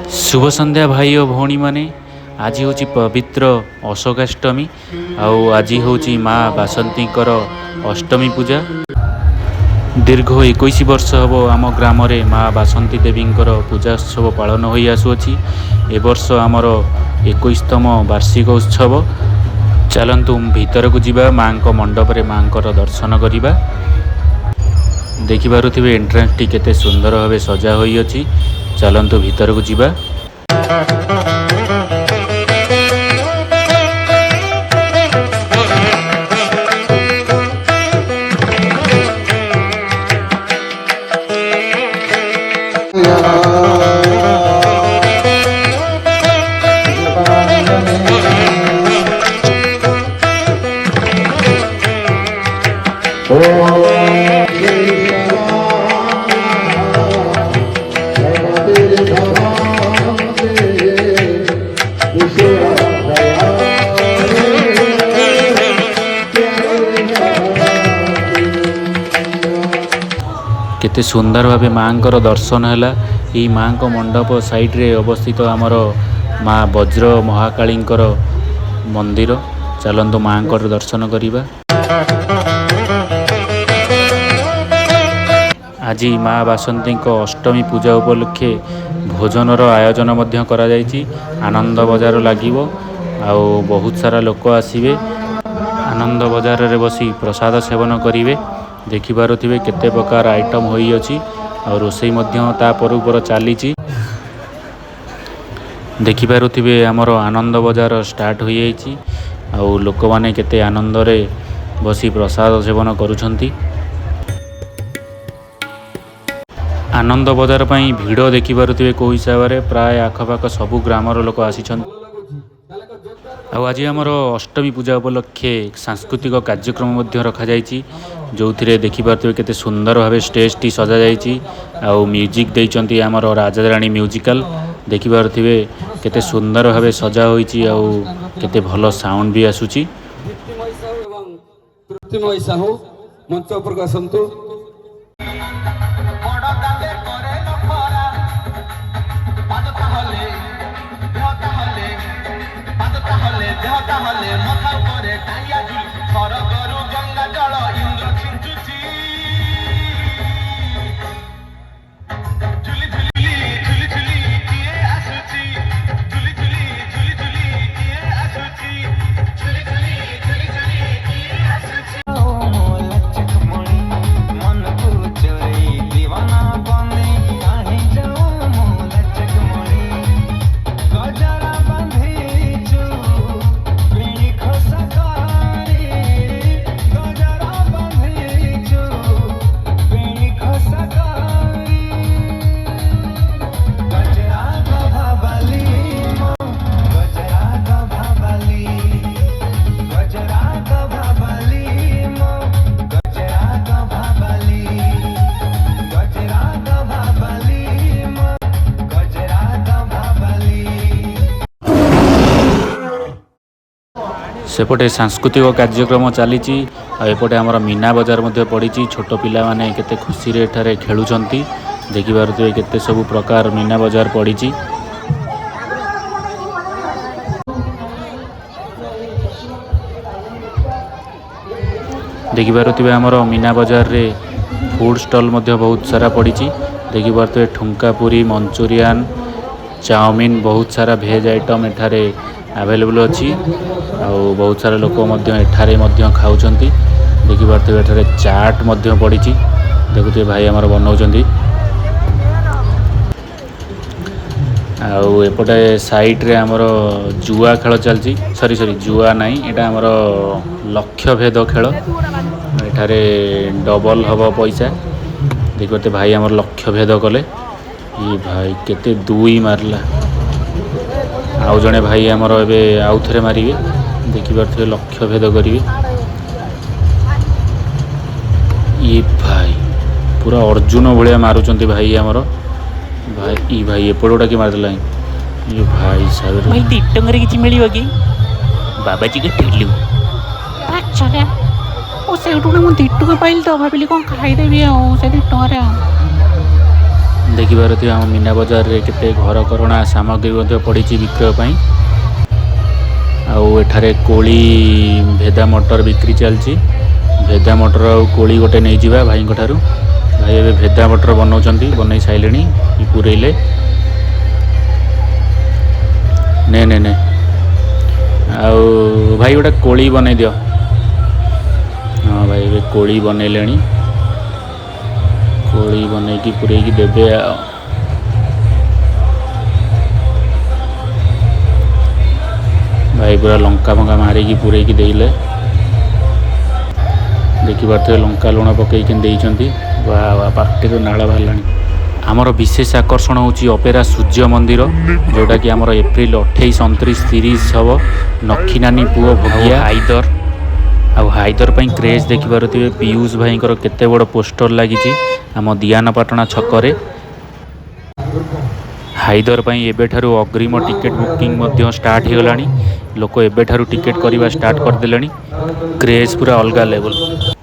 शुभ संध्या भाई और भौणी माने। आज हूँ पवित्र अशोकाष्टमी आज हूँ माँ बासंती अष्टमी पूजा। दीर्घ 21 वर्ष हम आम ग्राम माँ बासंती देवी पूजा उत्सव पालन हो आसुअछि। ए वर्ष आमर 21तम वार्षिक उत्सव। चलतु भीतर को जीवा माँ मंडप रे माँ दर्शन करवा। देखिपे एंट्रांस टी केते सुंदर भाव सजा होई अछि। चलतु भीतर को जीवा। केते सुंदर भावे माँ दर्शन है। ये माँ मंडप साइड्रे अवस्थित आमर माँ वज्र महाकाली मंदिर। चलतु माँ दर्शन करवा। आज माँ बासंती अष्टमी पूजा उपलक्षे भोजनर आयोजन करा जायछि। आनंद बजार लागिवो आउ बहुत सारा लोक आसिबे। आनंद बजार रे बसी प्रसाद सेवन करिवे। देखिपारुथिबे केते प्रकार आइटम होई अछि और रोसई मध्य ता पर चलीछि। देखिपारुथिबे हमर आनंद बजार स्टार्ट होई जाइछि आउ लोक माने केते आनंद रे बसी प्रसाद सेवन करूछंती। आनंद बजार पई भिड़ देखिपारुथिबे को हिसाब रे प्राय आखपाख सबु ग्रामर लोक आसीछंती। आज आमर अष्टमी पूजा उपलक्षे सांस्कृतिक कार्यक्रम रखा जाइछि, जो थे देखिपारे केते सुंदर भाव स्टेज टी सजा जाइछि। आउ म्यूजिक देइचंती आमर राजा रानी म्यूजिकल। देखिपारे केते सुंदर भाव सजा होइछि आउ केते भलो साउंड भी आसुछि। सेपटे सांस्कृतिक कार्यक्रम चली। एपटे आमर मीना बजार पड़ी। छोट पिला माने केते खुशी रे एठारे खेलुचंती। देखिपारुथिबे केते सब प्रकार मीना बजार पड़ी। देखिपारुथिबे आमर मीना बजार रे फूड स्टॉल बहुत सारा पड़ी। देखिपारुथिबे ठुंका पुरी, मंचूरियन, चाउमीन बहुत सारा भेज आइटम एठारे अवेलेबल अच्छी। आउ बहुत सारा लोक एठारे खाउछंती। देखिपारुथिबे एठारे चाट पड़ी। देखुथिबे भाई आमर बनाउछंती। आउ एपटे साइड रे आमर जुआ खेल चलची। सॉरी जुआ नहीं, एटा आमर लक्ष्य भेद खेल। एठारे डबल हब पैसा। देखते भाई आमर लक्ष्य भेद कले। ये भाई केते दुई मारला। आउ जने भाई आमर एबे आउ थरे मारिबे। देखिपारुथिबे लक्ष्य भेद करिवे। ये भाई पूरा अर्जुन भाया मारुचंती भाई आमर। भाई ई भाई एपड़ोटा कि मारदेला। ये भाई साहब भाई 2 टंगर किछि मिलियो कि बाबाजी के ठेलू। अच्छा क्या ओ सेठू ना मु 2 टंका पाइल तो भाबिली कोन खाई देबी आ से 2 टंका रे। ଦେଖିପାରୁଥିବେ ଆମ ମୀନା ବଜାରରେ କେତେ ଘରକରଣା ସାମଗ୍ରୀ ମଧ୍ୟ ପଡ଼ିଛି ବିକ୍ରୟ ପାଇଁ। ଆଉ ଏଠାରେ କୋଳି ଭେଦା ମଟର ବିକ୍ରି ଚାଲିଛି। ଭେଦା ମଟର ଆଉ କୋଳି ଗୋଟେ ନେଇଯିବା ଭାଇଙ୍କ ଠାରୁ। ଭାଇ ଏବେ ଭେଦା ମଟର ବନାଉଛନ୍ତି, ବନେଇ ସାରିଲେଣି, ପୁରେଇଲେ। ନେ ନେ ନେ ଆଉ ଭାଇ ଗୋଟେ କୋଳି ବନେଇ ଦିଅ। ହଁ ଭାଇ ଏବେ କୋଳି ବନେଇଲେଣି, କୋଳି ବନେଇକି ପୁରେଇକି ଦେବେ ଆଉ। ଭାଇ ପୁରା ଲଙ୍କା ଫଙ୍କା ମାରିକି ପୁରେଇକି ଦେଇଲେ। ଦେଖିପାରୁଥିବେ ଲଙ୍କା ଲୁଣ ପକେଇକି ଦେଇଛନ୍ତି। ବା ପାଟିରୁ ନାଳ ବାହାରିଲାଣି। ଆମର ବିଶେଷ ଆକର୍ଷଣ ହେଉଛି ଅପେରା ସୂର୍ଯ୍ୟ ମନ୍ଦିର, ଯେଉଁଟାକି ଆମର ଏପ୍ରିଲ 28, 29, 30 ହେବ। ନକ୍ଷୀ ନାନୀ ପୁଅ ଭଗିଆ ହାଇଦର, ଆଉ ହାଇଦର ପାଇଁ କ୍ରେଜ୍ ଦେଖିପାରୁଥିବେ। ପିୟୁଷ ଭାଇଙ୍କର କେତେ ବଡ଼ ପୋଷ୍ଟର ଲାଗିଛି ଆମ ଦିଆନପାଟଣା ଛକରେ। ହାଇଦର ପାଇଁ ଏବେଠାରୁ ଅଗ୍ରିମ ଟିକେଟ୍ ବୁକିଂ ମଧ୍ୟ ଷ୍ଟାର୍ଟ ହୋଇଗଲାଣି। ଲୋକ ଏବେଠାରୁ ଟିକେଟ୍ କରିବା ଷ୍ଟାର୍ଟ କରିଦେଲେଣି। କ୍ରେଜ୍ ପୁରା ଅଲଗା ଲେଭେଲ୍।